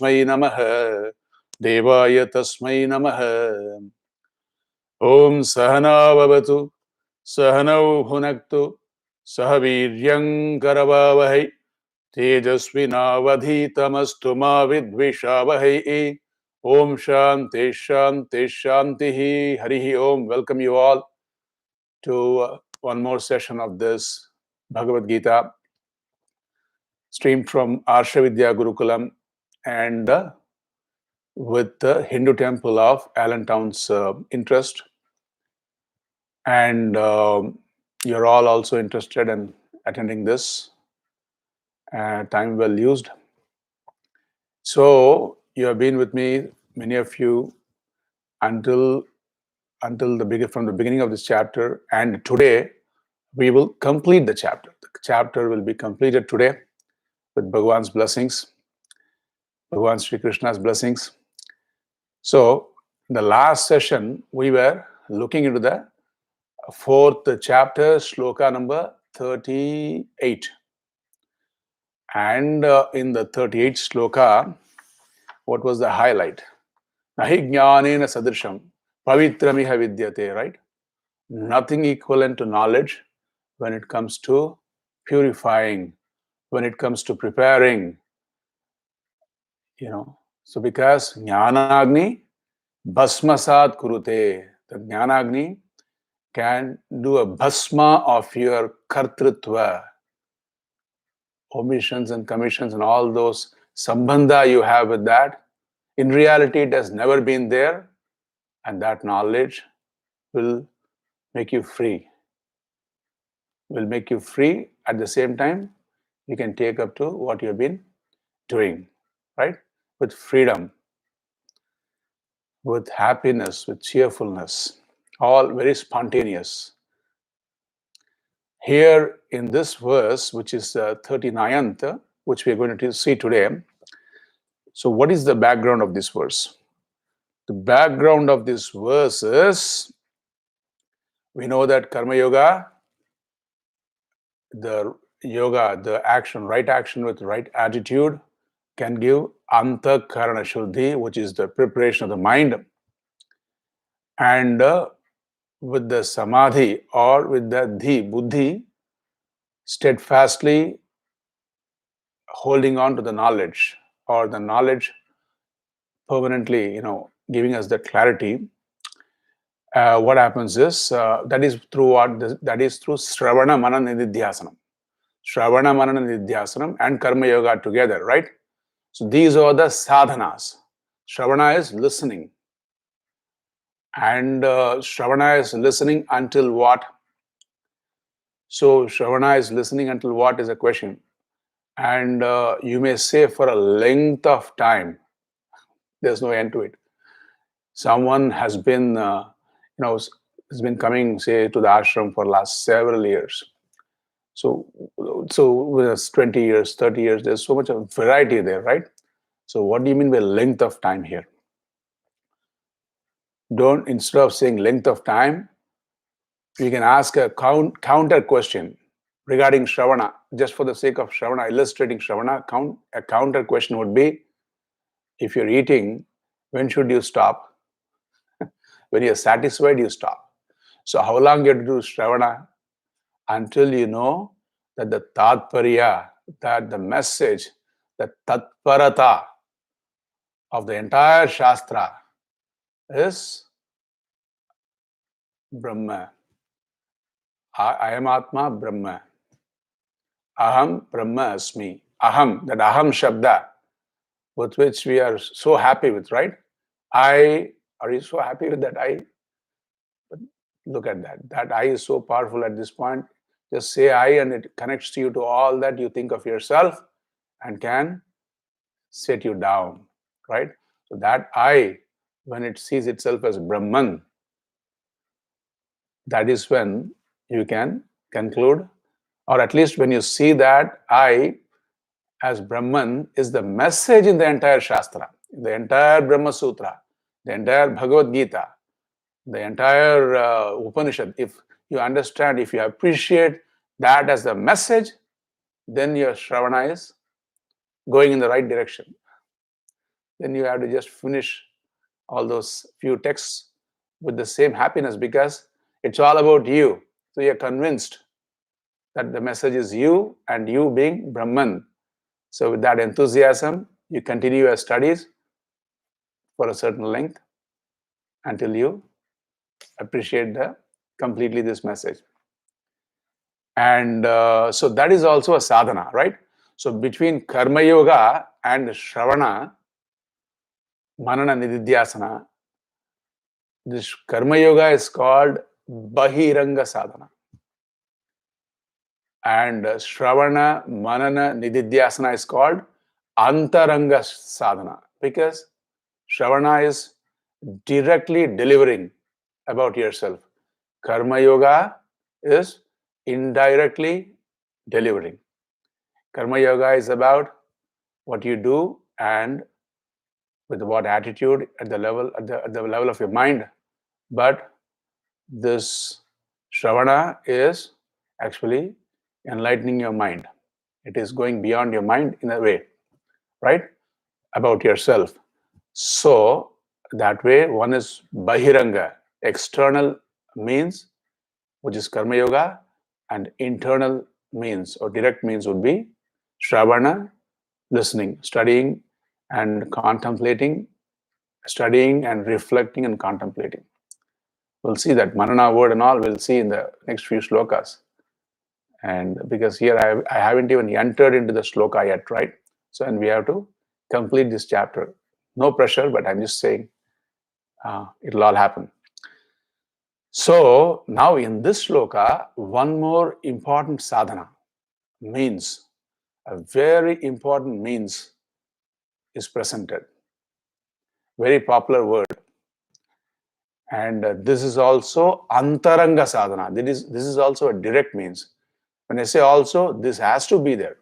Tasmai Namaha. Devaya Tasmai Namaha. Om Sahana Vavatu. Sahanau Hunaktu. Sahaviryang Karavavahai. Tejasvinavadhitamastu ma vidvishavahai. Om Shanti Shanti Shanti Harihi Om. Welcome you all to one more session of this Bhagavad Gita, streamed from Arsha Vidya Gurukulam and with the Hindu temple of Allentown's interest. And you're all also interested in attending this. Time well used. So you have been with me, many of you, until from the beginning of this chapter, and today we will complete the chapter. The chapter will be completed today with Bhagavan's blessings, Bhagavan Sri Krishna's blessings. So in the last session, we were looking into the fourth chapter, shloka number 38. And in the 38th shloka, what was the highlight? Nahi jnanena sadrisham pavitramiha vidyate, right? Nothing equivalent to knowledge when it comes to purifying, when it comes to preparing, So because jnanagni bhasmasat kurute, the jnanagni can do a bhasma of your kartrutva, omissions and commissions and all those sambandha you have with that. In reality, it has never been there, and that knowledge will make you free. Will make you free. At the same time, you can take up to what you've been doing, right? With freedom, with happiness, with cheerfulness, all very spontaneous. Here in this verse, which is 39th, which we are going to see today. So what is the background of this verse? The background of this verse is, we know that Karma Yoga, the action, right action with right attitude, can give Antakarana Shuddhi, which is the preparation of the mind. And with the Samadhi or with the Buddhi, steadfastly holding on to the knowledge, or the knowledge permanently, giving us that clarity. What happens is, that is through what? That is through Shravana Manana Nidhyasanam. Shravana Manana Nidhyasanam and Karma Yoga together, right? So these are the sadhanas. Shravana is listening. And Shravana is listening until what? So Shravana is listening until what is a question. And you may say for a length of time. There's no end to it. Someone has been, has been coming, say, to the ashram for the last several years. So with 20 years, 30 years, there's so much of variety there, right? So what do you mean by length of time here? Instead of saying length of time, you can ask a counter question regarding Shravana. Just for the sake of Shravana, illustrating Shravana, a counter question would be, if you're eating, when should you stop? When you're satisfied, you stop. So how long you have to do Shravana? Until you know that the Tatparya, that the message, the Tatparata of the entire Shastra is Brahma. I am Atma, Brahma. Aham, Brahma Asmi. Aham, that Aham Shabda, with which we are so happy with, right? Are you so happy with that I? But look at that. That I is so powerful at this point. Just say I and it connects you to all that you think of yourself and can set you down, right? So that I, when it sees itself as Brahman, that is when you can conclude, or at least when you see that I as Brahman is the message in the entire Shastra, the entire Brahma Sutra, the entire Bhagavad Gita, the entire Upanishad. If you understand, if you appreciate that as the message, then your Shravana is going in the right direction. then you have to just finish all those few texts with the same happiness, because it's all about you. So you're convinced that the message is you and you being Brahman. So with that enthusiasm, you continue your studies for a certain length until you appreciate completely this message. And so that is also a sadhana, right? So between Karma Yoga and Shravana, Manana Nididhyasana, this Karma Yoga is called Bahiranga Sadhana. And Shravana, Manana, Nididhyasana is called Antaranga Sadhana, because Shravana is directly delivering about yourself. Karma Yoga is indirectly delivering. Karma Yoga is about what you do and with what attitude at the level of your mind. But this Shravana is actually enlightening your mind. It is going beyond your mind in a way, right? About yourself. So that way, one is Bahiranga, external means, which is Karma Yoga, and internal means or direct means would be Shravana, listening, studying and contemplating, studying and reflecting and contemplating. We'll see that Manana word and all we'll see in the next few shlokas. And because here I haven't even entered into the shloka yet, right? So, and we have to complete this chapter. No pressure, but I'm just saying it'll all happen. So now in this shloka, one more important sadhana, means, a very important means is presented. Very popular word. And this is also antaranga sadhana. This is also a direct means. When I say also, this has to be there.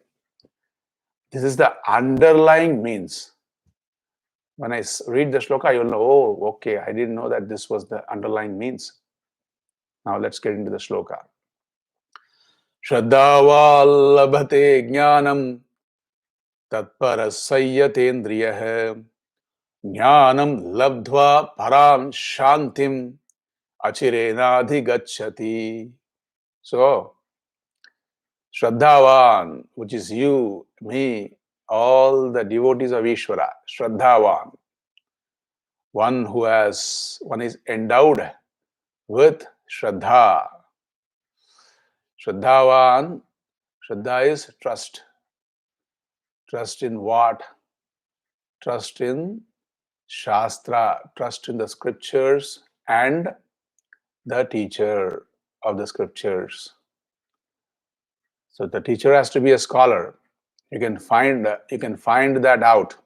This is the underlying means. When I read the shloka, you'll know, oh, okay, I didn't know that this was the underlying means. Now let's get into the shloka. Shraddhava labhate jnanam tatparasayatendriyah jnanam labdhva param shantim achirenadhigacchati. So, Shraddhavan, which is you, me, all the devotees of Ishvara, Shraddhavan, one is endowed with Shraddha. Shraddhavan, Shraddha is trust. Trust in what? Trust in Shastra, trust in the scriptures and the teacher of the scriptures. So the teacher has to be a scholar. You can find that out.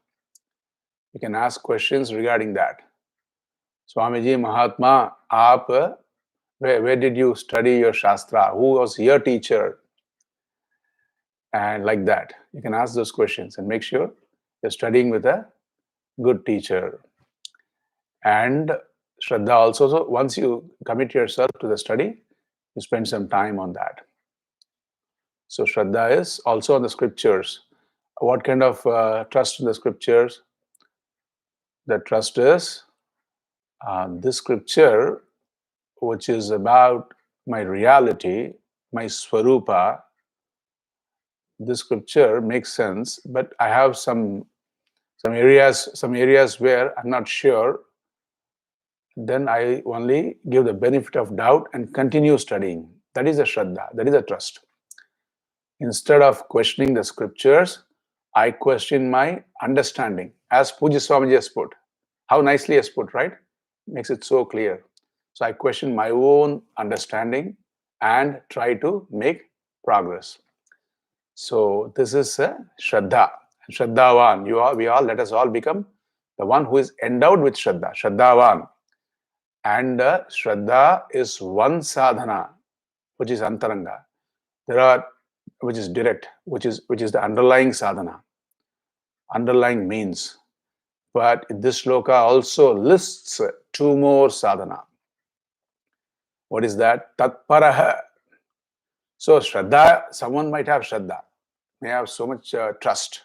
You can ask questions regarding that. Swamiji, Mahatma, aap, where did you study your Shastra? Who was your teacher? And like that. You can ask those questions and make sure you're studying with a good teacher. And Shraddha also, so once you commit yourself to the study, you spend some time on that. So Shraddha is also on the scriptures. What kind of trust in the scriptures? The trust is this scripture, which is about my reality, my swarupa. This scripture makes sense, but I have some areas where I'm not sure. Then I only give the benefit of doubt and continue studying. That is a Shraddha, that is a trust. Instead of questioning the scriptures, I question my understanding. As Pujya Swamiji has put, how nicely has put, right? Makes it so clear. So I question my own understanding and try to make progress. So this is a Shraddha. Shraddhavan, let us all become the one who is endowed with Shraddha, Shraddhavan. And Shraddha is one sadhana, which is antaranga. Which is direct, which is the underlying sadhana, underlying means. But this shloka also lists two more sadhana. What is that? Tatparaha. So Shraddha, someone might have Shraddha, may have so much trust.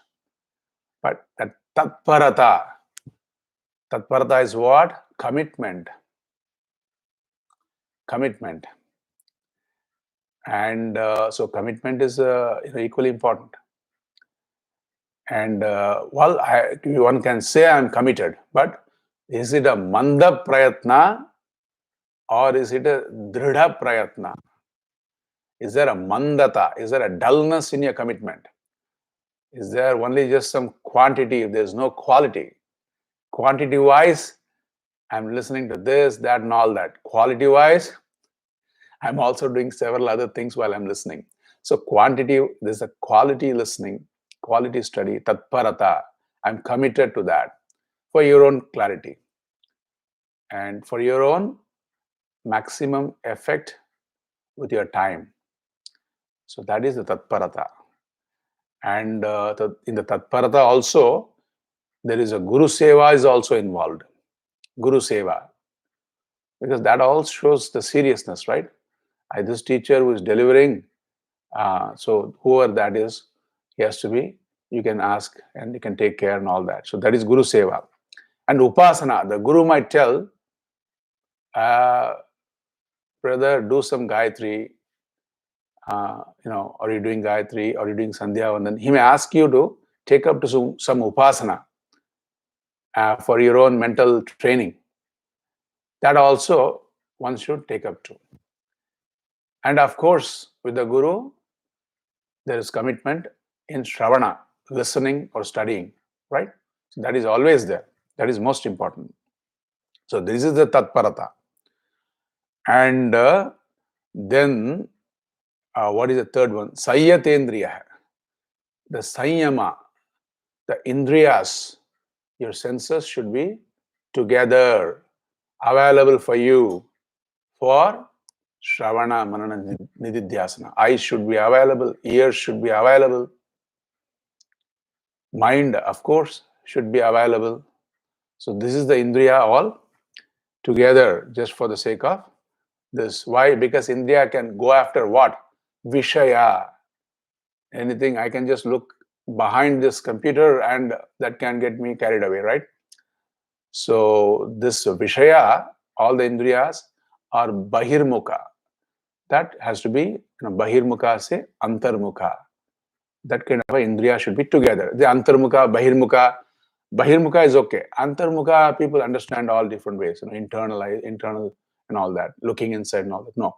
But that Tatparata, Tatparata is what? Commitment. Commitment. And so commitment is equally important. And one can say I'm committed, but is it a manda prayatna or is it a dridha prayatna? Is there a mandata? Is there a dullness in your commitment? Is there only just some quantity if there's no quality? Quantity wise, I'm listening to this, that, and all that. Quality wise, I'm also doing several other things while I'm listening. So quantity, there's a quality listening, quality study, tatparata. I'm committed to that for your own clarity and for your own maximum effect with your time. So that is the tatparata. And in the tatparata also, there is a Guru Seva is also involved. Guru Seva. Because that all shows the seriousness, right? This teacher who is delivering, so whoever that is, he has to be, you can ask and you can take care and all that. So that is Guru Seva. And Upasana, the Guru might tell, brother, do some Gayatri, are you doing Gayatri, are you doing Sandhya? And then he may ask you to take up to some Upasana for your own mental training. That also one should take up to. And of course, with the Guru, there is commitment in Shravana, listening or studying, right? So that is always there. That is most important. So this is the Tatparata. And then, what is the third one? Sayyatendriya. The Sanyama, the Indriyas, your senses should be together, available for you for Shravana, Manana, Nididhyasana. Eyes should be available, ears should be available, mind, of course, should be available. So this is the Indriya all together just for the sake of this. Why? Because Indriya can go after what? Vishaya. Anything, I can just look behind this computer and that can get me carried away, right? So this Vishaya, all the Indriyas are Bahirmukha. That has to be Bahirmukha se Antarmukha. That kind of Indriya should be together. The Antarmukha, Bahirmukha is okay. Antarmukha, people understand all different ways, internal and all that, looking inside and all that. No,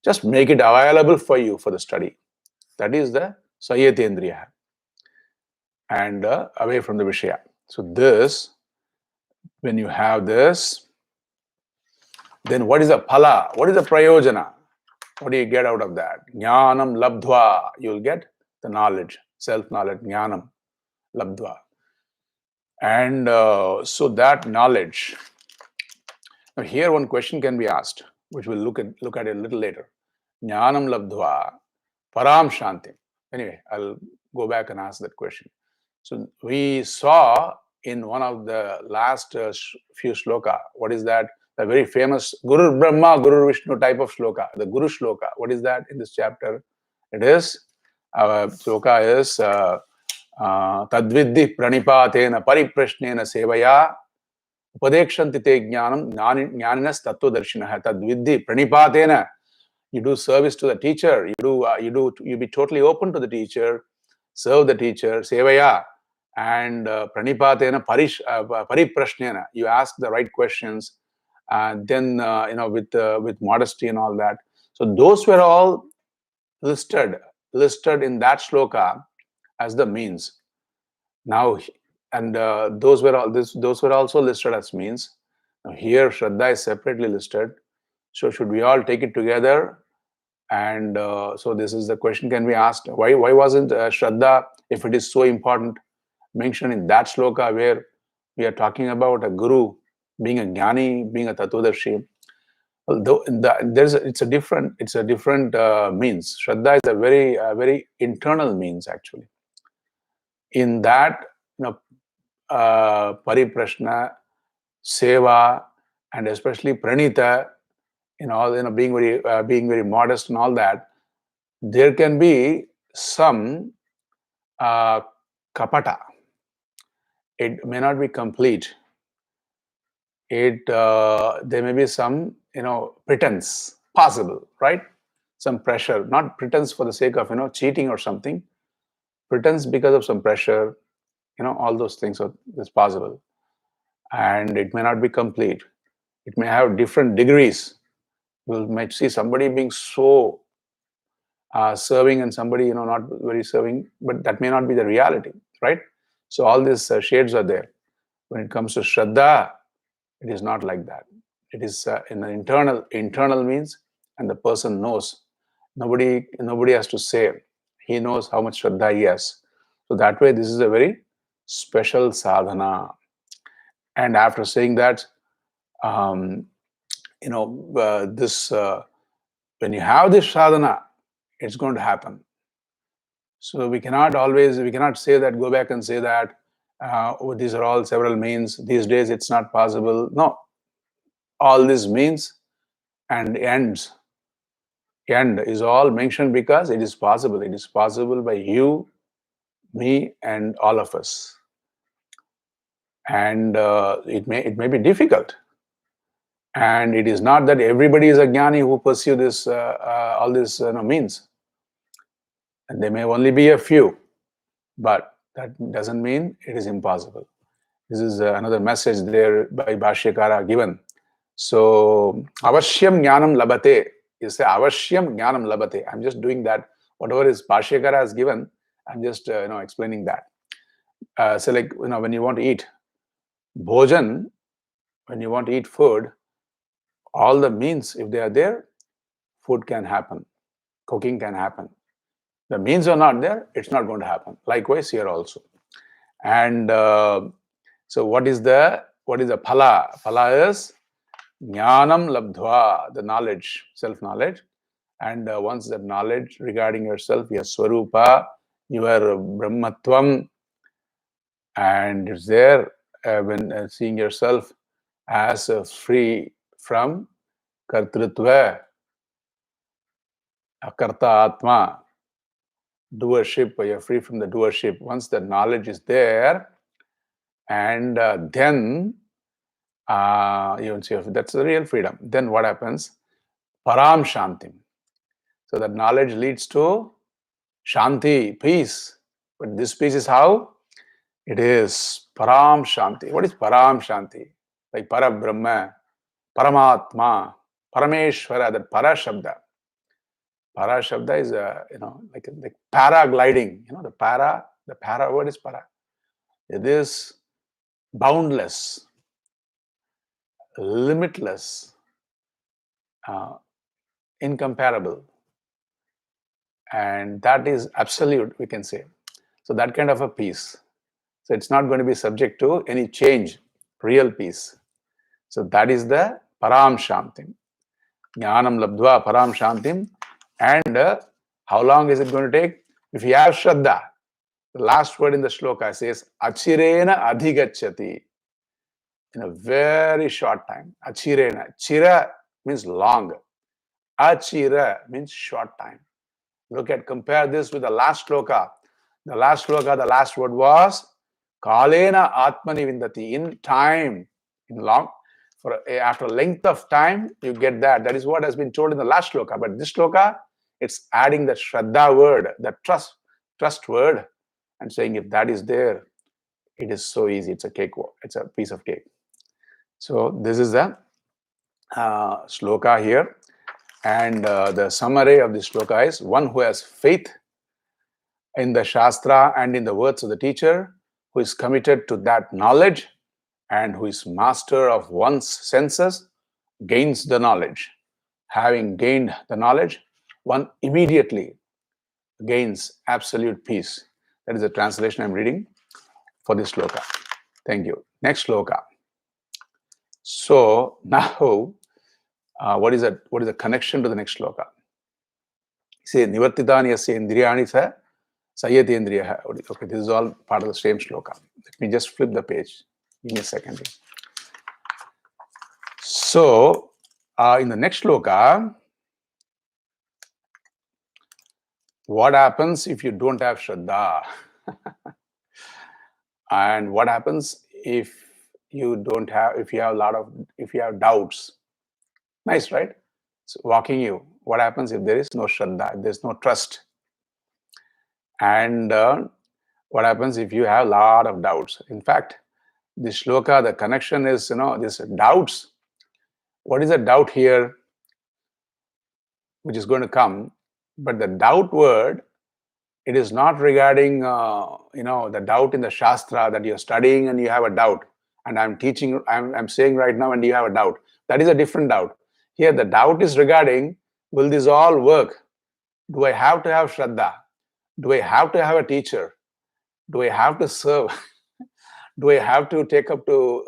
just make it available for you for the study. That is the Sayyatendriya. And away from the Vishaya. So this, when you have this, then what is the phala? What is the prayojana? What do you get out of that? Jnanam labdhva. You'll get the knowledge, self-knowledge, jnanam labdhva. And so that knowledge. Now here one question can be asked, which we'll look at it a little later. Jnanam labdhva param shanti. Anyway, I'll go back and ask that question. So we saw in one of the last few shloka, what is that? The very famous Guru Brahma, Guru Vishnu type of shloka, the Guru shloka. What is that in this chapter? It is, shloka is Tadvidhi pranipatena pariprashnena sevaya upadekshanti te jnanam jnaninas tattvadarshinaha. Tadvidhi pranipatena. You do service to the teacher. You be totally open to the teacher, serve the teacher, sevaya, and pranipatena pariprashnena. You ask the right questions, then with modesty and all that. So those were all listed in that shloka as the means. Now, and those were also listed as means. Now here, Shraddha is separately listed. So should we all take it together? And so this is the question can be asked. Why wasn't Shraddha, if it is so important, mentioned in that shloka where we are talking about a guru being a jnani, being a tattvadarshi? Although it's a different means. Shraddha is a very internal means actually. In that, pariprashna, seva, and especially pranita, being very modest and all that, there can be some kapata. It may not be complete. there may be some, pretense possible, right? Some pressure, not pretense for the sake of, cheating or something. Pretense because of some pressure, all those things is possible. And it may not be complete. It may have different degrees. You might see somebody being so serving and somebody, not very serving, but that may not be the reality, right? So all these shades are there. When it comes to Shraddha, it is not like that. It is in an internal means, and the person knows. Nobody has to say. He knows how much Shraddha he has. So that way, this is a very special sadhana. And after saying that, this when you have this sadhana, it's going to happen. So we cannot say that, go back and say that, these are all several means. These days it's not possible. No, all these means and ends. End is all mentioned because it is possible. It is possible by you, me, and all of us. And it may be difficult. And it is not that everybody is a jnani who pursue this all these means. And there may only be a few, but that doesn't mean it is impossible. This is another message there by Bhashyakara given. So, avashyam jnanam labate. You say avashyam jnanam labate. I'm just doing that. Whatever is Bhashyakara has given, I'm just explaining that. So like, when you want to eat bhojan, when you want to eat food, all the means, if they are there, food can happen. Cooking can happen. The means are not there, it's not going to happen. Likewise here also. And so what is the phala? Phala is jnanam labdhva, the knowledge, self-knowledge. And once that knowledge regarding yourself, your swarupa, your brahmatvam, and it's there when seeing yourself as free from kartrutva, akarta atma, doership, you're free from the doership. Once that knowledge is there, and then you see, that's the real freedom. Then what happens? Param Shantim. So that knowledge leads to Shanti, peace. But this peace is how? It is Param Shanti. What is Param Shanti? Like Para Brahma, Paramatma, Parameshwara, that Para Shabda. Para Shabda is like paragliding. The para word is para. It is boundless, limitless, incomparable. And that is absolute, we can say. So that kind of a peace. So it's not going to be subject to any change, real peace. So that is the Param Shantim. Jnanam Labdva Param Shantim. And how long is it going to take? If you have Shraddha, the last word in the shloka says, Achirena Adhigachyati. In a very short time. Achirena. Chira means long. Achira means short time. Compare this with the last shloka. The last shloka, the last word was Kalena Atmani Vindati. In time, in long, after a length of time, you get that. That is what has been told in the last shloka. But this shloka, it's adding the Shraddha word, the trust word, and saying if that is there, it is so easy. It's a cakewalk. It's a piece of cake. So this is the shloka here. And the summary of this shloka is one who has faith in the Shastra and in the words of the teacher, who is committed to that knowledge and who is master of one's senses, gains the knowledge. Having gained the knowledge, one immediately gains absolute peace. That is the translation I'm reading for this shloka. Thank you. Next shloka. So now, what is the connection to the next shloka? See, nivartitani yasya indriyani sa sayati indriya. Okay, this is all part of the same shloka. Let me just flip the page. Give me a second. So, in the next shloka, what happens if you don't have Shraddha? And what happens if you don't have, if you have doubts. Nice, right? So walking you. What happens if there is no Shraddha, if there is no trust? And what happens if you have a lot of doubts? In fact, this shloka, the connection is, this doubts. What is a doubt here, which is going to come? But the doubt word, it is not regarding, the doubt in the Shastra that you're studying and you have a doubt. And I'm teaching, I'm saying right now, and you have a doubt. That is a different doubt. Here, the doubt is regarding, will this all work? Do I have to have Shraddha? Do I have to have a teacher? Do I have to serve? Do I have to take up to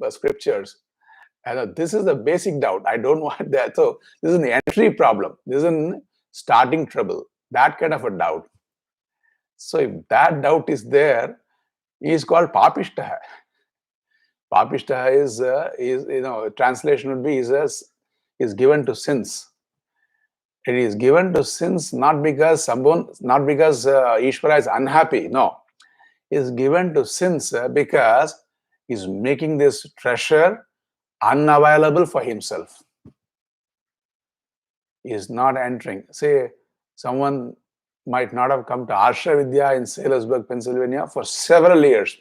scriptures? And this is the basic doubt. I don't want that. So this is an entry problem. This is an starting trouble. That kind of a doubt. So if that doubt is there, he is called papishtaha. Papishtaha is translation would be is given to sins. It is given to sins not because Ishvara is unhappy. No, it is given to sins because he is making this treasure unavailable for himself. He is not entering. Say, someone might not have come to Arsha Vidya in Salisbury, Pennsylvania for several years.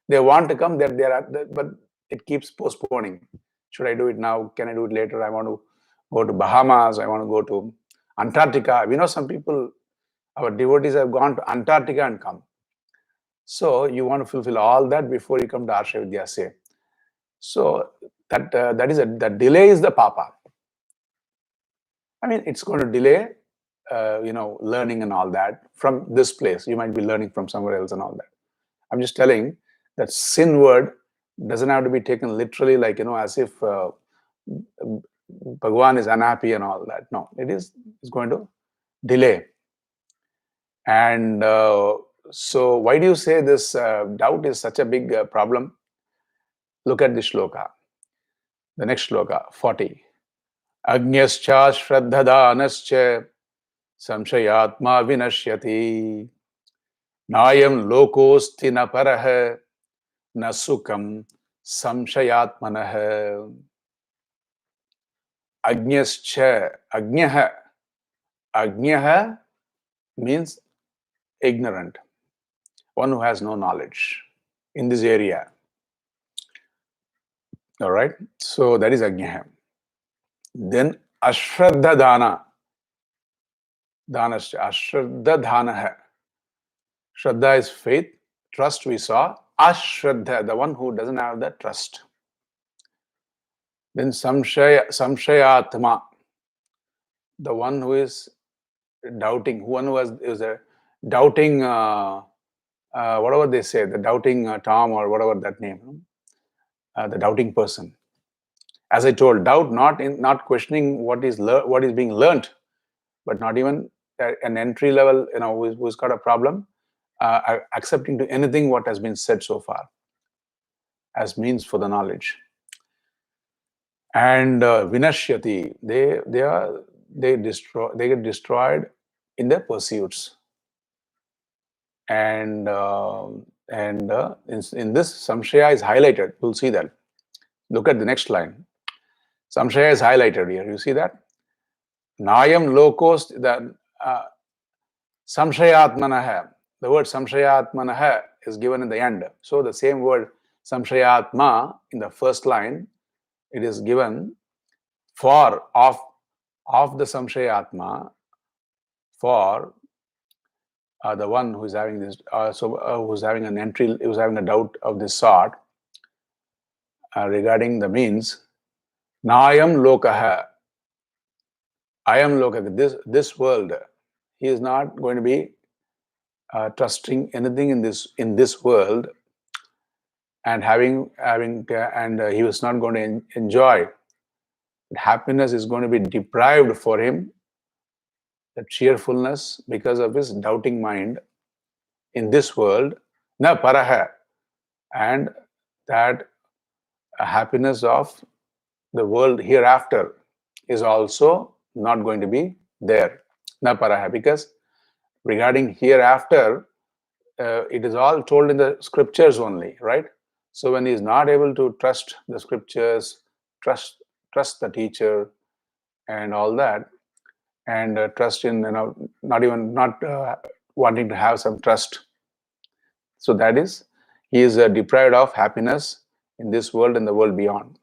They want to come, but it keeps postponing. Should I do it now? Can I do it later? I want to go to Bahamas. I want to go to Antarctica. We know some people, our devotees have gone to Antarctica and come. So you want to fulfill all that before you come to Arsha Vidya, say. So that delay is the papa. I mean, it's going to delay, learning and all that from this place. You might be learning from somewhere else and all that. I'm just telling that sin word doesn't have to be taken literally, like, as if Bhagwan is unhappy and all that. No, it's going to delay. And so why do you say this doubt is such a big problem? Look at this shloka. The next shloka, 40. Agnyascha shraddhadanascha samshayatma vinashyati nayam lokosti na parah na sukham samshayatmanah. Agnyascha, agnyah means ignorant, one who has no knowledge in this area. All right, so that is agnyah. Then ashraddha dana, ashraddha dhanah. Shraddha is faith, trust we saw. Ashraddha, the one who doesn't have that trust. Then samshayatma, the one who is doubting, one who is a doubting, whatever they say, the doubting Tom or whatever that name, the doubting person. As I told, doubt not questioning what is being learnt, but not even an entry level, who's got a problem, accepting to anything what has been said so far as means for the knowledge. And vinashyati, they get destroyed in their pursuits. And in this, samshaya is highlighted. You'll see that. Look at the next line. Samshaya is highlighted here. You see that? Nayam lokos, the samshayatmanah. The word samshayatmanah is given in the end. So the same word samshayatma in the first line, it is given for of the samshayatma, for the one who is having this, who's having an entry, who's having a doubt of this sort regarding the means. Nayam lokaha, I am lokaha. This world, he is not going to be trusting anything in this world, and he was not going to enjoy. Happiness is going to be deprived for him, the cheerfulness, because of his doubting mind in this world, na paraha, and that happiness of the world hereafter is also not going to be there, na paraha, because regarding hereafter, it is all told in the scriptures only, right? So when he is not able to trust the scriptures, trust the teacher, and all that, and trust in, not wanting to have some trust. So that is, he is deprived of happiness in this world and the world beyond.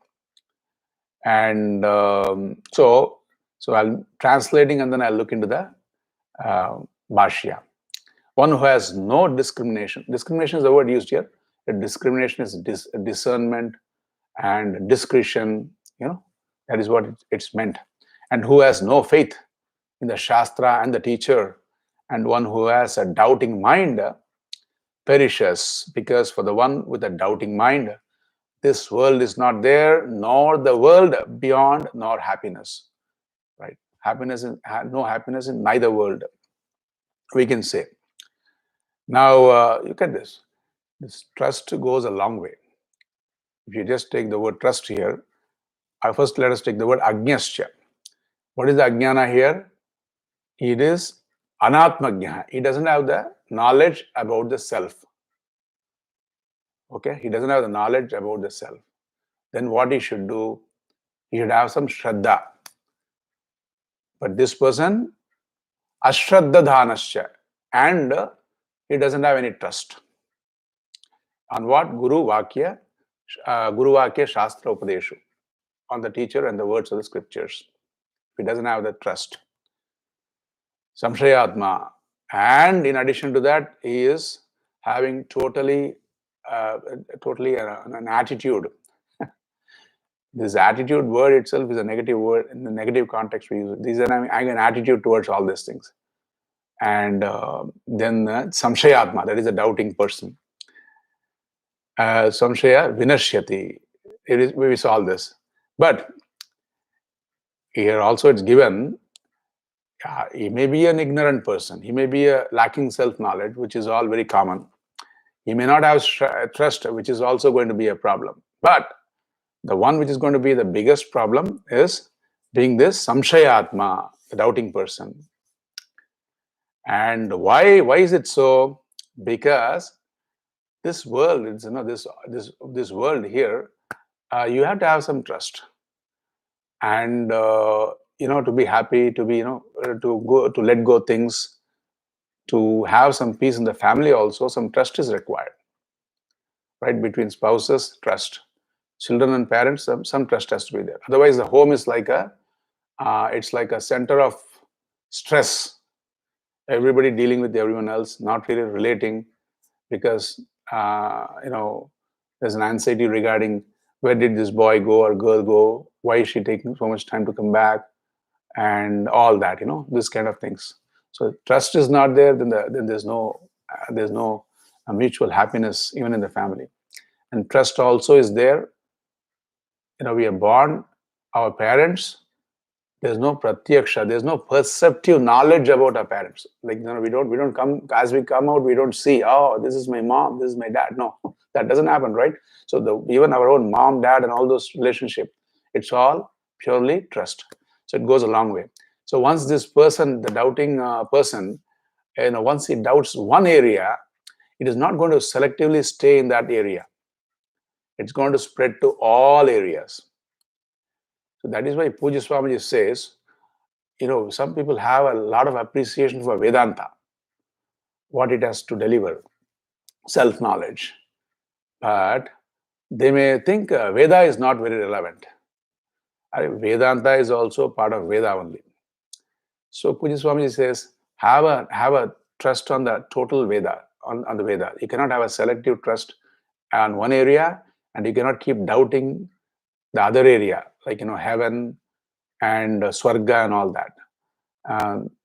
And so I'll translating, and then I'll look into the Bhashya. One who has no discrimination. Discrimination is the word used here. Discrimination is discernment and discretion. That is what it's meant. And who has no faith in the Shastra and the teacher, and one who has a doubting mind perishes, because for the one with a doubting mind, this world is not there, nor the world beyond, nor happiness. Right? No happiness in neither world, we can say. Now, look at this. This trust goes a long way. If you just take the word trust here, first let us take the word agnyascha. What is the ajnana here? It is anatmagnya. He doesn't have the knowledge about the self. Okay? He doesn't have the knowledge about the self. Then what he should do? He should have some shraddha. But this person, ashraddha dhanascha, and he doesn't have any trust. On what? Guru Vakya Shastra Upadeshu. On the teacher and the words of the scriptures. He doesn't have the trust. Samshayatma. And in addition to that, he is having totally an attitude. This attitude word itself is a negative word. In the negative context we use it. These are having an attitude towards all these things. And then samshayatma, that is a doubting person. Samshaya vinashyati. We saw all this. But here also it's given, he may be an ignorant person. He may be lacking self-knowledge, which is all very common. He may not have trust, which is also going to be a problem. But the one which is going to be the biggest problem is being this samshayatma, the doubting person. And why is it so? Because this world, this world here, you have to have some trust, and to be happy, to be to let go things, to have some peace in the family. Also, some trust is required, right? Between spouses, trust. Children and parents, some trust has to be there. Otherwise, the home is like it's like a center of stress. Everybody dealing with everyone else, not really relating, because there's an anxiety regarding where did this boy go or girl go, why is she taking so much time to come back, and all that, this kind of things. So trust is not there, then there's no mutual happiness even in the family. And trust also is there. We are born, our parents, there's no pratyaksha, there's no perceptive knowledge about our parents. Like, we don't come, as we come out, we don't see, oh, this is my mom, this is my dad. No, that doesn't happen, right? So even our own mom, dad, and all those relationships, it's all purely trust. So it goes a long way. So once this person, the doubting person, once he doubts one area, it is not going to selectively stay in that area. It's going to spread to all areas. So that is why Pujya Swamiji says, some people have a lot of appreciation for Vedanta, what it has to deliver, self-knowledge. But they may think Veda is not very relevant. Vedanta is also part of Veda only. So Pujya Swamiji says, have a trust on the total Veda, on the Veda. You cannot have a selective trust on one area, and you cannot keep doubting the other area, like heaven and swarga and all that.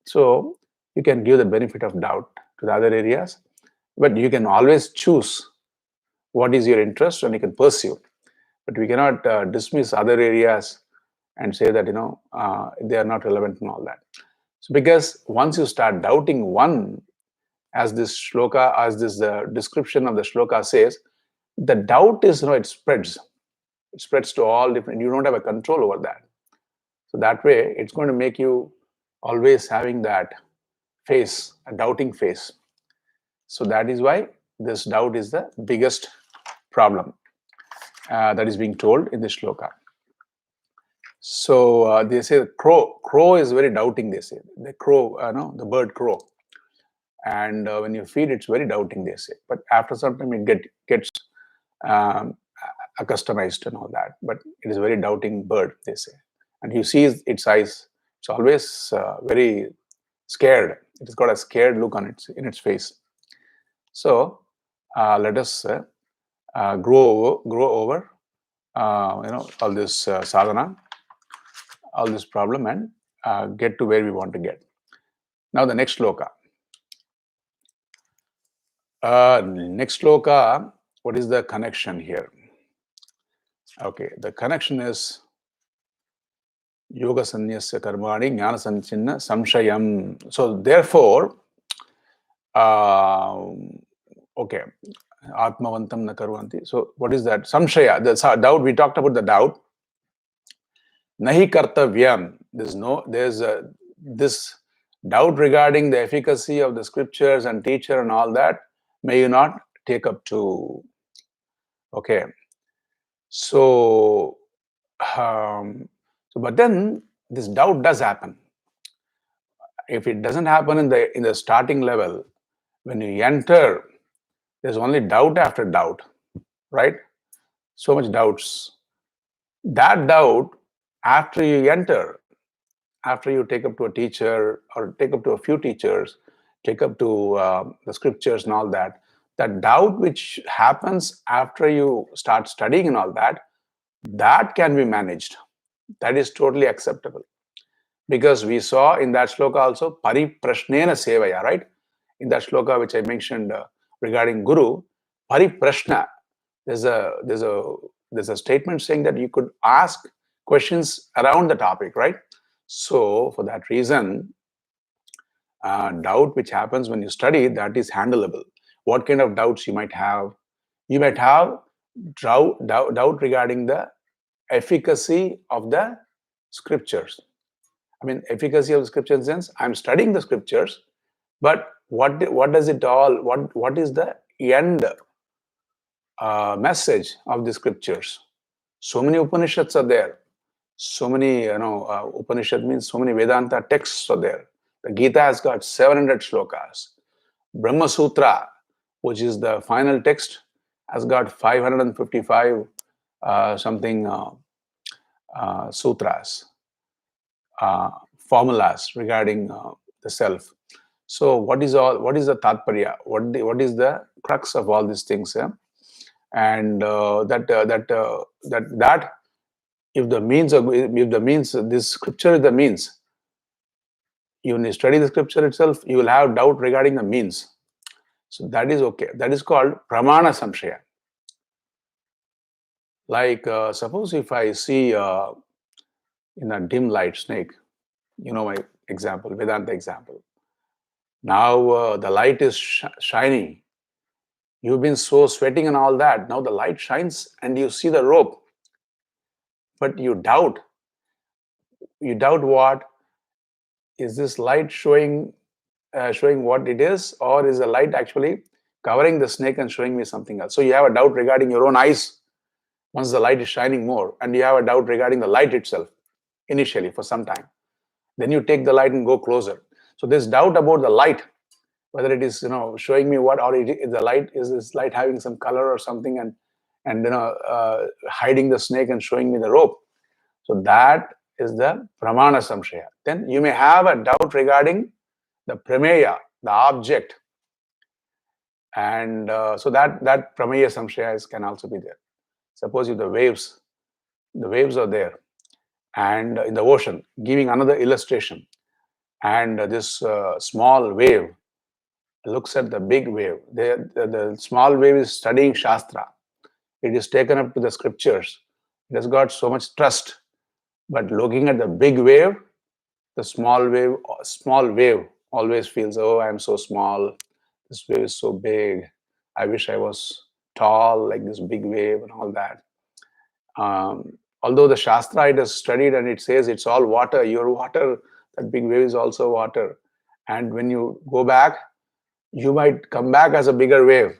So you can give the benefit of doubt to the other areas, but you can always choose what is your interest and you can pursue. But we cannot dismiss other areas and say that they are not relevant and all that. So because once you start doubting one, as this shloka, as this description of the shloka says, the doubt is it spreads. It spreads to all different. You don't have a control over that. So that way, it's going to make you always having that face, a doubting face. So that is why this doubt is the biggest problem. that is being told in this shloka. So they say crow is very doubting. They say the crow, the bird crow, and when you feed, it's very doubting. They say, but after some time it gets um, accustomed and all that. But it is a very doubting bird. They say, and you see its eyes. It's always very scared. It has got a scared look on its face. So let us grow over all this sadhana, all this problem, and get to where we want to get. Now the next shloka. Next shloka, what is the connection here? Okay, the connection is yoga sanyasya karmani jnana sanchinna samshayam. So therefore, okay, atmavantam na karvanti. So what is that? Samshaya, the doubt. We talked about the doubt. Nahi kartavyam. There's this doubt regarding the efficacy of the scriptures and teacher and all that. May you not take up to. Okay. So, but then this doubt does happen. If it doesn't happen in the starting level, when you enter, there's only doubt after doubt, right? So much doubts. That doubt, after you enter, after you take up to a teacher or take up to a few teachers, take up to the scriptures and all that, that doubt which happens after you start studying and all that, that can be managed. That is totally acceptable. Because we saw in that shloka also, pariprashnena sevaya, right? In that shloka which I mentioned regarding Guru, pariprashna, there's a statement saying that you could ask questions around the topic, right? So for that reason, doubt which happens when you study, that is handleable. What kind of doubts you might have? You might have doubt regarding the efficacy of the scriptures. I mean, efficacy of the scripture in the sense, I'm studying the scriptures, but what does it all, what is the end message of the scriptures? So many Upanishads are there. So many, Upanishad means so many Vedanta texts are there. The Gita has got 700 shlokas. Brahma Sutra, which is the final text, has got 555 sutras, formulas regarding the self. So what is the tatparya? What is the crux of all these things? And that if the means this scripture is the means, when you study the scripture itself, you will have doubt regarding the means. So that is okay. That is called pramana samshaya. Like suppose if I see in a dim light snake, my example, Vedanta example. Now the light is shining. You've been so sweating and all that. Now the light shines and you see the rope. But you doubt. You doubt what? Is this light showing what it is, or is the light actually covering the snake and showing me something else? So you have a doubt regarding your own eyes once the light is shining more, and you have a doubt regarding the light itself initially for some time. Then you take the light and go closer. So there's doubt about the light, whether it is showing me what, or the light is this light having some color or something, and hiding the snake and showing me the rope. So that is the pramana samshaya. Then you may have a doubt regarding the prameya, the object, and so that prameya samshaya can also be there. Suppose if the waves are there, and in the ocean, giving another illustration, and this small wave looks at the big wave. The small wave is studying Shastra. It is taken up to the scriptures. It has got so much trust. But looking at the big wave, the small wave always feels, oh, I am so small. This wave is so big. I wish I was tall like this big wave and all that. Although the Shastra it has studied and it says it's all water, your water, that big wave is also water. And when you go back, you might come back as a bigger wave.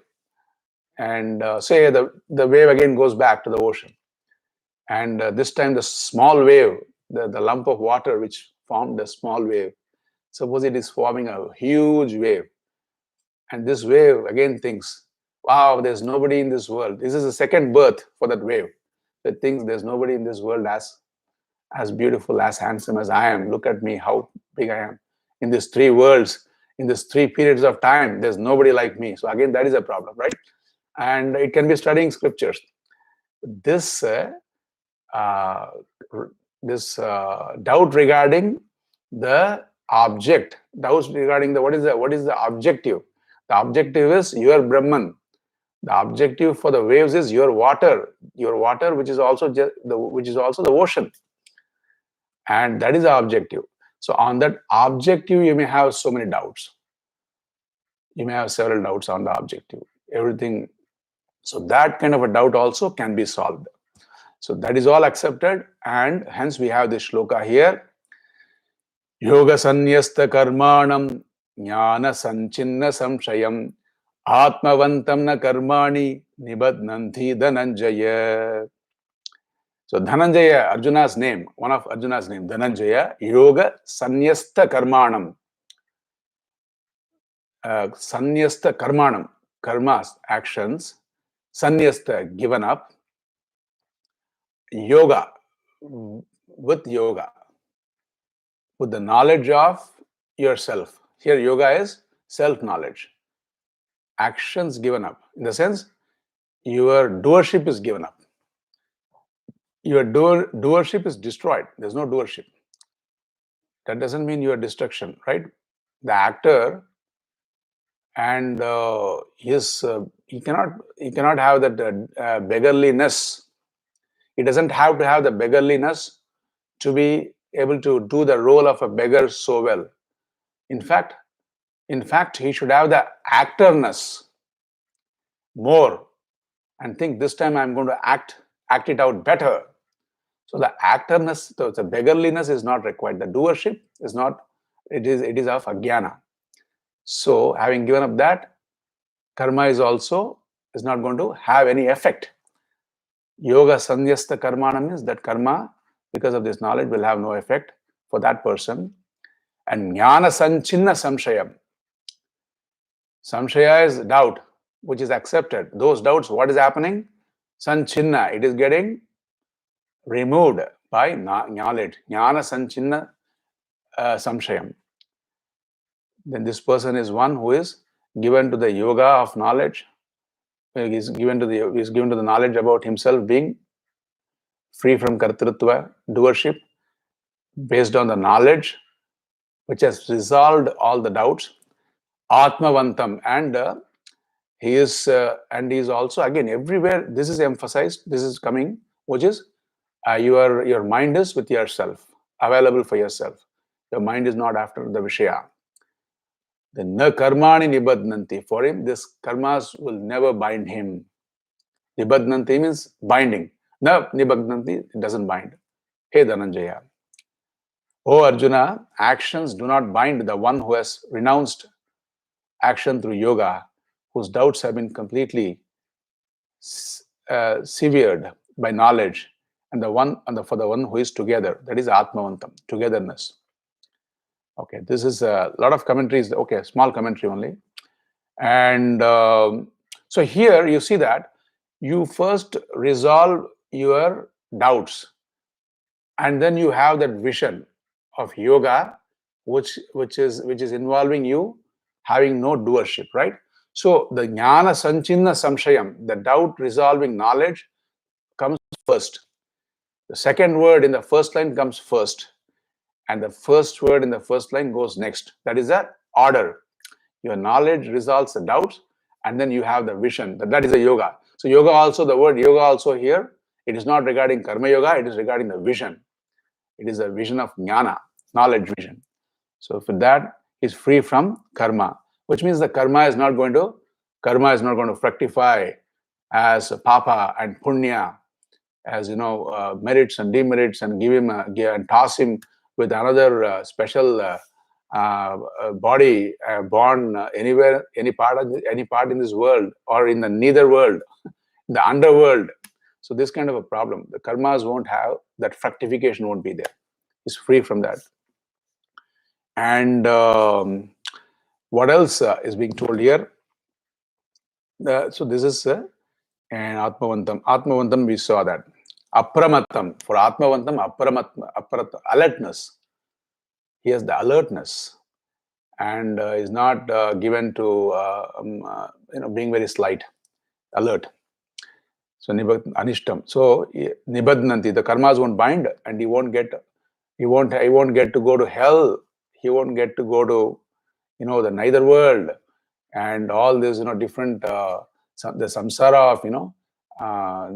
and say the wave again goes back to the ocean. And this time the small wave, the lump of water which formed the small wave, suppose it is forming a huge wave. And this wave again thinks, wow, there's nobody in this world. This is a second birth for that wave. It thinks there's nobody in this world as beautiful, as handsome as I am. Look at me, how big I am. In these three worlds, in these three periods of time, there's nobody like me. So again, that is a problem, right? And it can be studying scriptures. This doubt regarding the object, doubts regarding what is the objective. The objective is your Brahman. The objective for the waves is your water, which is also the ocean, and that is the objective. So on that objective, you may have so many doubts. You may have several doubts on the objective. Everything. So that kind of a doubt also can be solved. So that is all accepted, and hence we have this shloka here. Yoga sanyasta karmanam jnana sanchinna samshayam atmavantam na karmani nibadnanti dhananjaya. So Dhananjaya, Arjuna's name, one of Arjuna's name, Dhananjaya, Yoga Sanyasta Karmanam. Sanyasta Karmanam, karmas, actions, Sanyasta, given up, Yoga, with yoga, with the knowledge of yourself. Here yoga is self-knowledge. Actions given up. In the sense, your doership is given up. Your doership is destroyed. There's no doership. That doesn't mean your destruction, right? The actor, and he cannot have that beggarliness. He doesn't have to have the beggarliness to be able to do the role of a beggar so well. In fact, he should have the actorness more and think, this time I'm going to act it out better. So the actorness, the beggarliness is not required. The doership is not, it is of ajnana. So having given up that, karma is not going to have any effect. Yoga sanyasta karmana means that karma, because of this knowledge, will have no effect for that person. And jnana sanchinna samshayam. Samshaya is doubt, which is accepted. Those doubts, what is happening? Sanchinna, it is getting removed by knowledge. Jnana sanchinna samshayam. Then this person is one who is given to the yoga of knowledge. He is given to the knowledge about himself being free from kartrutva, doership, based on the knowledge which has resolved all the doubts. Atmavantam, and he is also, again, everywhere this is emphasized, this is coming, which is your mind is with yourself, available for yourself. Your mind is not after the Vishaya. The na karmani nibadnanti. For him, this karmas will never bind him. Nibadnanti means binding. Na nibadnanti, it doesn't bind. Hey Dhananjaya. O Arjuna, actions do not bind the one who has renounced action through yoga, whose doubts have been completely severed by knowledge, and for the one who is together, that is Atmavantam, togetherness. Okay, this is a lot of commentaries. Okay, small commentary only. And so here you see that you first resolve your doubts, and then you have that vision of yoga, which is involving you having no doership, right? So the jnana sanchinna samshayam, the doubt resolving knowledge, comes first. The second word in the first line comes first, and the first word in the first line goes next. That is the order. Your knowledge resolves the doubts, and then you have the vision. That is the yoga. So yoga also, the word yoga also here, it is not regarding karma yoga, it is regarding the vision. It is a vision of jnana, knowledge vision. So for that, is free from karma, which means the karma is not going to fructify as papa and punya, as merits and demerits, and give him and toss him with another special body born anywhere, any part in this world, or in the neither world, the underworld. So this kind of a problem, the karmas won't have that, fructification won't be there. It's free from that. And what else is being told here? So this is and Atmavantam. Atmavantam, we saw that. Apramatam. For Atmavantam, alertness. He has the alertness, and is not given to being very slight, alert. So anishtam. So nibadnanti, the karmas won't bind, and he won't get to go to hell. He won't get to go to the neither world, and all this different the samsara of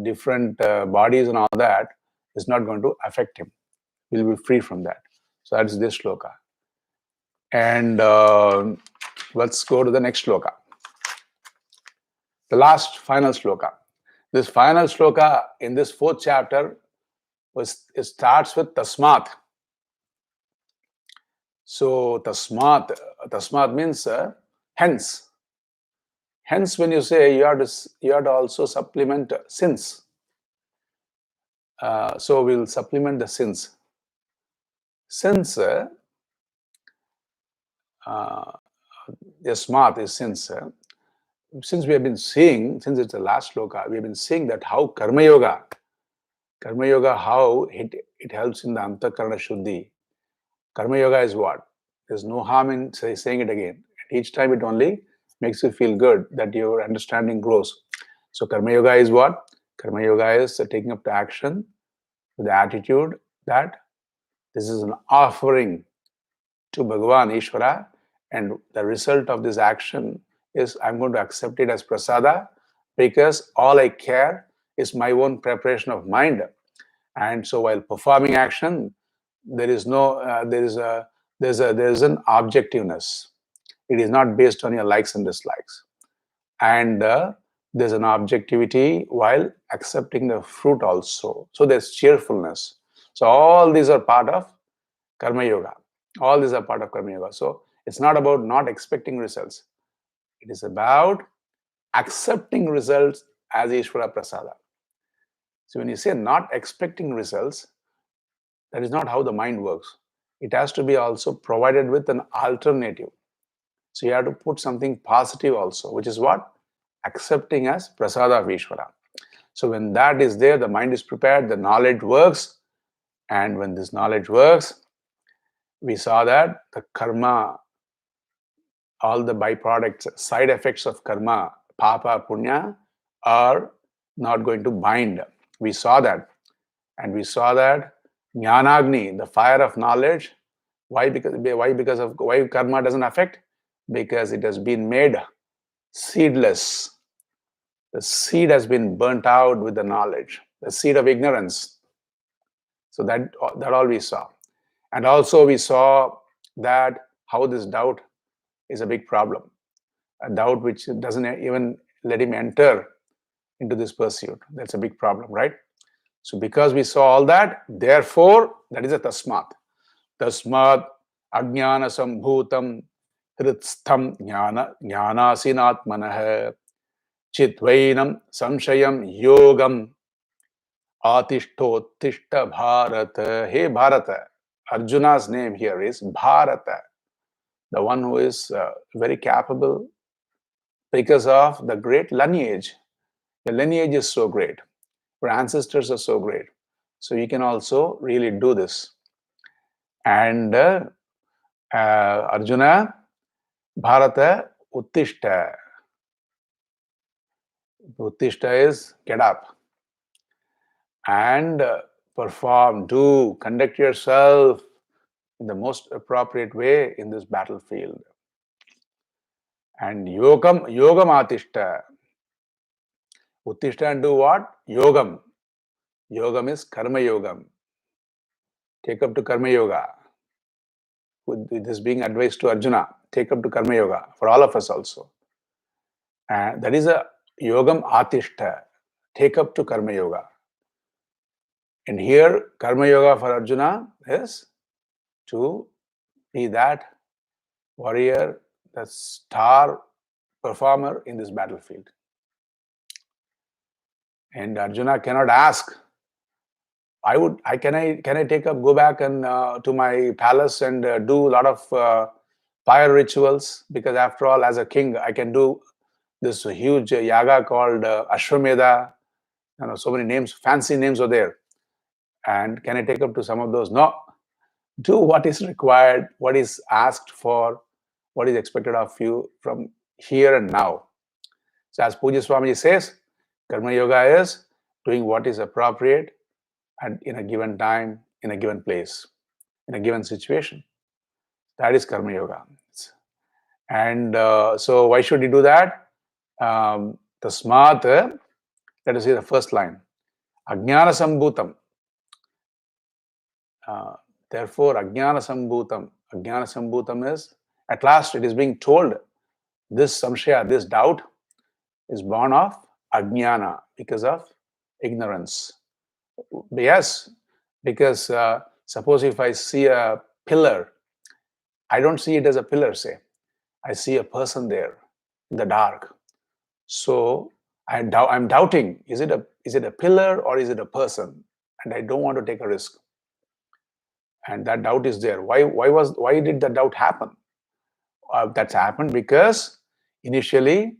different bodies and all that is not going to affect him. He'll be free from that. So that's this shloka. And let's go to the next shloka. The last final shloka. This final shloka in this 4th chapter it starts with tasmat. So tasmat means hence. Hence, when you say you have to also supplement sins. So we'll supplement the sins. Since tasmat is since. Since we have been seeing, since it's the last shloka, we have been seeing that how karma yoga, how it helps in the antakarana shuddhi. Karma yoga is what? There's no harm in saying it again. Each time it only makes you feel good, that your understanding grows. So karma yoga is what? Karma yoga is taking up the action with the attitude that this is an offering to Bhagavan, Ishvara, and the result of this action is I'm going to accept it as prasada, because all I care is my own preparation of mind. And so while performing action, there is no there's an objectiveness. It is not based on your likes and dislikes, and there's an objectivity while accepting the fruit also. So there's cheerfulness. So all these are part of karma yoga. All these are part of karma yoga. So it's not about not expecting results. It is about accepting results as Ishvara Prasada. So when you say not expecting results, that is not how the mind works. It has to be also provided with an alternative. So you have to put something positive also, which is what? Accepting as Prasada of Ishvara. So when that is there, the mind is prepared, the knowledge works. And when this knowledge works, we saw that the karma, all the byproducts, side effects of karma, papa, punya, are not going to bind. We saw that. And we saw that Jnanagni, the fire of knowledge, why karma doesn't affect? Because it has been made seedless. The seed has been burnt out with the knowledge, the seed of ignorance. So that all we saw. And also we saw that how this doubt is a big problem. A doubt which doesn't even let him enter into this pursuit. That's a big problem, right? So because we saw all that, therefore, that is a tasmat. Tasmat ajnana sambhutam hritstham jnanasinatmanah chitvainam samshayam yogam atishtottishta bharata. Hey Bharata, Arjuna's name here is Bharata, the one who is very capable because of the great lineage. The lineage is so great. Our ancestors are so great. So you can also really do this. And Arjuna, Bharata, Uttishta. Uttishta is get up and perform, conduct yourself in the most appropriate way in this battlefield. And yogam atishta. Uttishta and do what? Yogam. Yogam is karma yogam. Take up to karma yoga. With this being advised to Arjuna, take up to karma yoga for all of us also. And that is a yogam atishta. Take up to karma yoga. And here, karma yoga for Arjuna is to be that warrior, the star performer in this battlefield. And Arjuna cannot ask, can I go back and to my palace and do a lot of fire rituals, because after all, as a king, I can do this huge yaga called Ashwamedha. So many names, fancy names are there. And can I take up to some of those? No. Do what is required, what is asked for, what is expected of you from here and now. So as Pujya Swamiji says, Karma Yoga is doing what is appropriate and in a given time, in a given place, in a given situation. That is Karma Yoga. And so why should you do that? Tasmat, let us see the first line. Ajnana Sambhutam. Therefore, Ajnana Sambhutam. Ajnana Sambhutam is, at last it is being told, this samshaya, this doubt is born of Ajnana, because of ignorance. Yes, because suppose if I see a pillar, I don't see it as a pillar, say. I see a person there in the dark. So I'm doubting, is it a pillar or is it a person? And I don't want to take a risk. And that doubt is there. Why did that doubt happen? That's happened because initially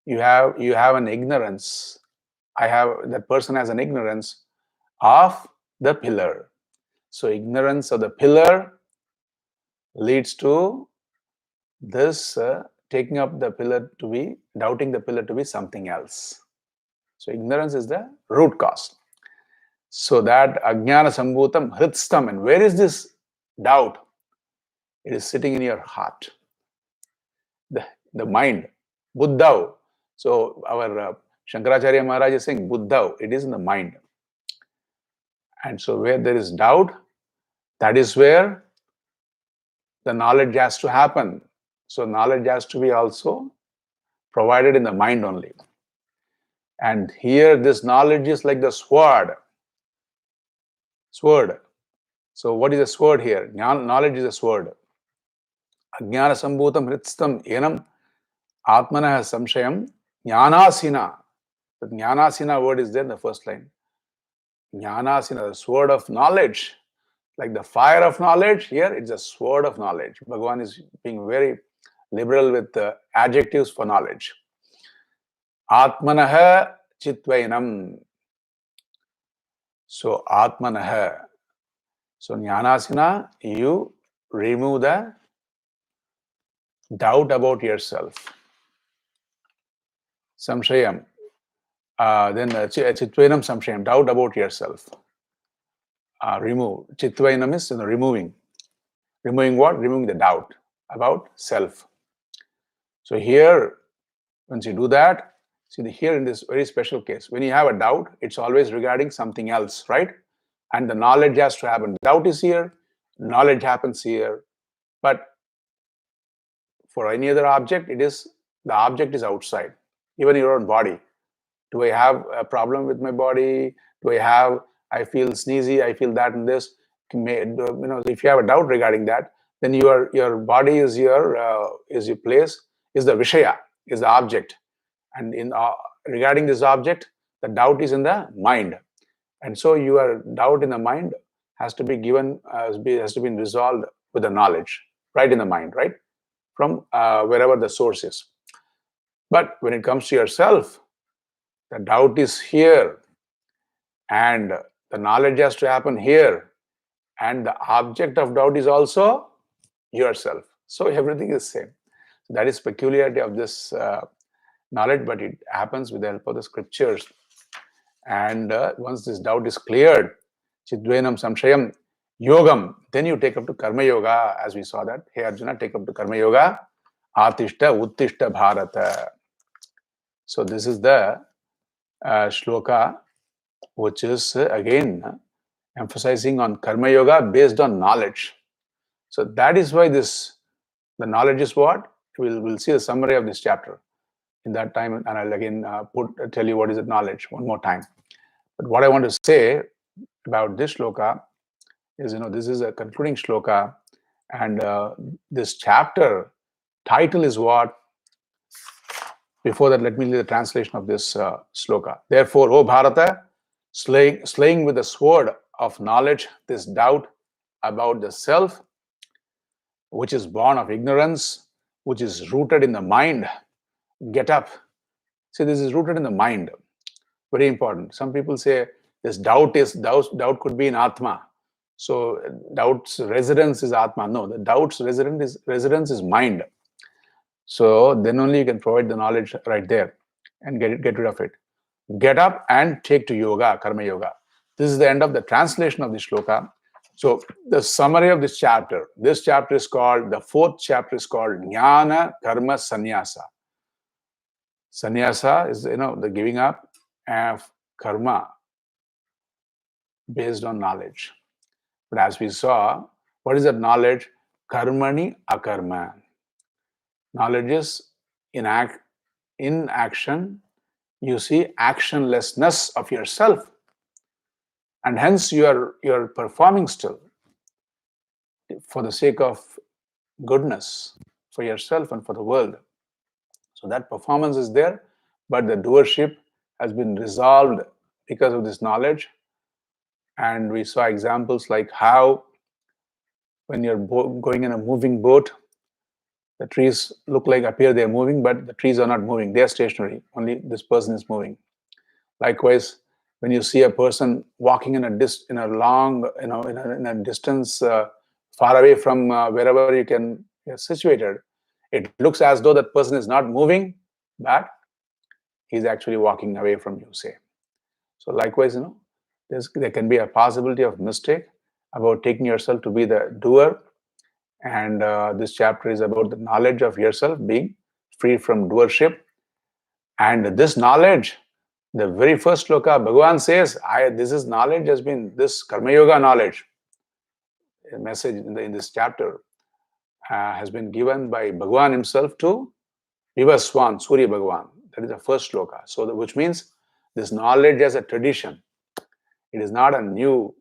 you have an ignorance. That person has an ignorance of the pillar. So ignorance of the pillar leads to this taking up the pillar to be, doubting the pillar to be something else. So ignorance is the root cause. So that Ajnana Sambhutam Hritstam. And where is this doubt? It is sitting in your heart. The mind. Buddhav. So our Shankaracharya Maharaj is saying Buddhav. It is in the mind. And so where there is doubt, that is where the knowledge has to happen. So knowledge has to be also provided in the mind only. And here this knowledge is like the sword. Sword. So what is a sword here? Knowledge is a sword. Ajnana Sambhutam Hritstam Enam Atmana Samshayam Jnanasina. The Jnanasina word is there in the first line. Jnanasina, the sword of knowledge. Like the fire of knowledge, here it's a sword of knowledge. Bhagavan is being very liberal with the adjectives for knowledge. Atmanaha Chitvainam. So Atmanaha. So Jnanasina, you remove the doubt about yourself. Samshayam. Then Chitvainam Samshayam, doubt about yourself. Remove. Chitvainam is removing. Removing what? Removing the doubt about self. So here, once you do that, see here in this very special case, when you have a doubt, it's always regarding something else, right? And the knowledge has to happen. Doubt is here, knowledge happens here. But for any other object, the object is outside, even your own body. Do I have a problem with my body? I feel sneezy, I feel that and this. If you have a doubt regarding that, then your body is your place, is the Vishaya, is the object. And regarding this object, the doubt is in the mind. And so your doubt in the mind has to be given, has to be resolved with the knowledge, right in the mind, right? From wherever the source is. But when it comes to yourself, the doubt is here, and the knowledge has to happen here, and the object of doubt is also yourself. So everything is same. That is peculiarity of this knowledge, but it happens with the help of the scriptures. And once this doubt is cleared, Chidvenam Samshayam Yogam, then you take up to Karma Yoga, as we saw that. Hey Arjuna, take up to Karma Yoga, Atishta Uttishta Bharata. So this is the shloka, which is again emphasizing on Karma Yoga based on knowledge. So that is why the knowledge is what? We'll see the summary of this chapter in that time, and I'll again tell you what is the knowledge one more time. But what I want to say about this shloka is, this is a concluding shloka, and this chapter Title is what? Before that, let me read the translation of this sloka. Therefore, O Bharata, slaying with the sword of knowledge this doubt about the self, which is born of ignorance, which is rooted in the mind, get up. See, this is rooted in the mind. Very important. Some people say this doubt could be in Atma. So doubt's residence is Atma. No, the doubt's residence is mind. So then only you can provide the knowledge right there and get rid of it. Get up and take to yoga, karma yoga. This is the end of the translation of the shloka. So the summary of this chapter is called, the fourth chapter is called Jnana Karma Sannyasa. Sannyasa is, the giving up of karma based on knowledge. But as we saw, what is that knowledge? Karmani akarma. Knowledge is in action. You see actionlessness of yourself, and hence you are performing still for the sake of goodness for yourself and for the world. So that performance is there, but the doership has been resolved because of this knowledge. And we saw examples like how when you're going in a moving boat, the trees appear they're moving, but the trees are not moving. They're stationary. Only this person is moving. Likewise, when you see a person walking in a distance, far away from wherever you're situated, it looks as though that person is not moving, but he's actually walking away from you, say. So likewise, there can be a possibility of mistake about taking yourself to be the doer. And this chapter is about the knowledge of yourself, being free from doership. And this knowledge, the very first sloka, Bhagavan says, this is knowledge has been, this Karma Yoga knowledge, a message in this chapter has been given by Bhagavan himself to Vivaswan, Surya Bhagavan. That is the first sloka. So, which means this knowledge has a tradition. It is not a new,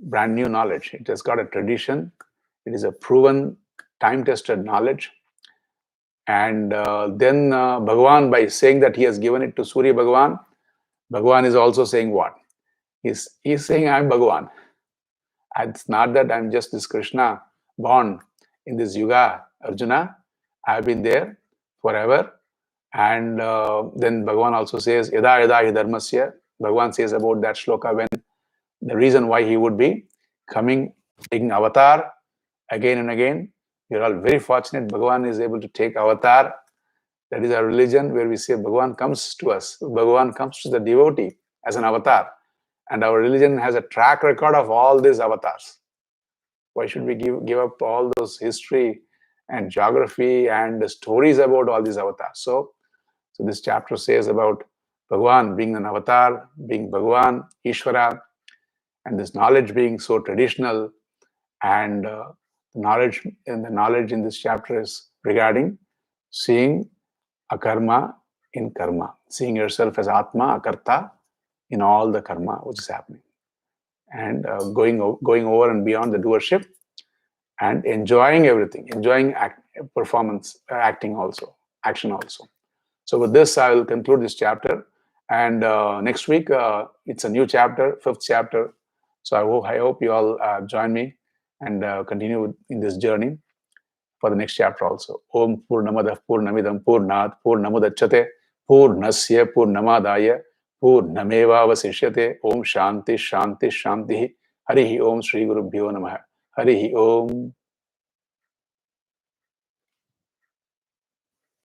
brand new knowledge. It has got a tradition. It is a proven, time-tested knowledge. And then Bhagavan, by saying that he has given it to Surya Bhagavan, Bhagavan is also saying what? He's saying, I'm Bhagavan. It's not that I'm just this Krishna born in this yuga, Arjuna. I've been there forever. And then Bhagavan also says, Yada yada hi dharmasya. Bhagavan says about that shloka when the reason why he would be coming, taking avatar again and again. You're all very fortunate. Bhagavan is able to take avatar. That is our religion where we say Bhagavan comes to us. Bhagavan comes to the devotee as an avatar. And our religion has a track record of all these avatars. Why should we give up all those history and geography and the stories about all these avatars? So this chapter says about Bhagavan being an avatar, being Bhagavan, Ishvara, and this knowledge being so traditional. And the knowledge in this chapter is regarding seeing akarma in karma, seeing yourself as Atma, Akarta, in all the karma which is happening, and going over and beyond the doership, and enjoying everything, enjoying performance, action also. So with this, I will conclude this chapter, and next week it's a new chapter, 5th chapter. So I hope you all join me and continue in this journey for the next chapter also. Om Purnamadah Purnamidam Purnat Purnamudachyate Purnasya Purnamadaya Purnameva Vasishyate. Om Shanti Shanti Shanti. Harihi Om Shri Gurubhyo Namaha. Harihi Om.